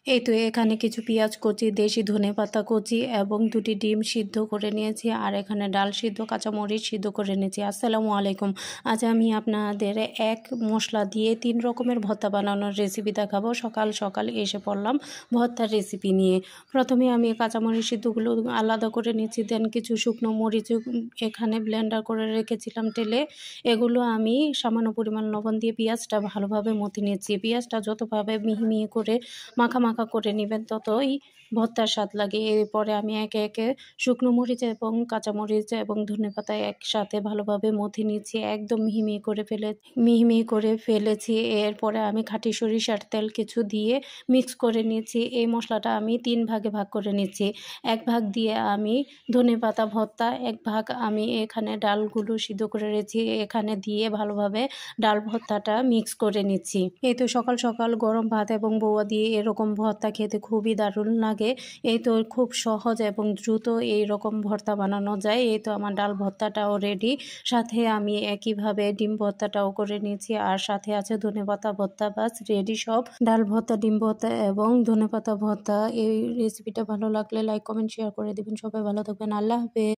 এই তো এখানে কিছু পেঁয়াজ কুচি, দেশি ধনেপাতা কুচি এবং 2টি ডিম সিদ্ধ করে নিয়েছি, আর এখানে ডাল সিদ্ধ, কাঁচামরিচ সিদ্ধ করে নিয়েছি। আসসালামু আলাইকুম। আজ আমি আপনাদের এক মশলা দিয়ে 3 রকমের ভর্তা বানানোর রেসিপি দেখাবো। সকাল সকাল এসে পড়লাম ভর্তার রেসিপি নিয়ে। প্রথমে আমি কাঁচামরিচ সিদ্ধগুলো আলাদা করে নিয়েছি, দেন কিছু শুকনো মরিচ এখানে ব্লেন্ডার করে রেখেছিলাম তেলে। এগুলো আমি সামান্য পরিমাণ লবণ দিয়ে পেঁয়াজটা ভালোভাবে মথে নিয়েছি। পেঁয়াজটা যতভাবে মিহি মিহি করে মাখা করে নেবেন ততই ভর্তার স্বাদ লাগে। এরপরে আমি একে একে শুকনো মরিচ এবং কাঁচামরিচ এবং ধনেপাতা একসাথে ভালোভাবে মথে নিচ্ছি, একদম মিহি করে ফেলেছি। এরপরে আমি খাঁটি সরিষার তেল কিছু দিয়ে মিক্স করে নিচ্ছি। এই মশলাটা আমি 3 ভাগে ভাগ করে নিচ্ছি। এক ভাগ দিয়ে আমি ধনেপাতা ভর্তা, এক ভাগ আমি এখানে ডালগুলো সিদ্ধ করে রেখেছি এখানে দিয়ে ভালোভাবে ডাল ভর্তাটা মিক্স করে নিচ্ছি। এই তো সকাল সকাল গরম ভাত এবং বউয়া দিয়ে এরকম ভর্তা খেতে খুবই দারুণ লাগে। এই তো খুব সহজ এবং দ্রুত এই রকম ভর্তা বানানো যায়। এই তো আমার ডাল ভর্তাটাও রেডি, সাথে আমি একইভাবে ডিম ভর্তাটাও করে নিয়েছি, আর সাথে আছে ধনেপাতা ভর্তা। বাস রেডি সব, ডাল ভর্তা, ডিম ভর্তা এবং ধনেপাতা ভর্তা। এই রেসিপিটা ভালো লাগলে লাইক, কমেন্ট, শেয়ার করে দিবেন। সবাই ভালো থাকবেন। আল্লাহ হাফেজ।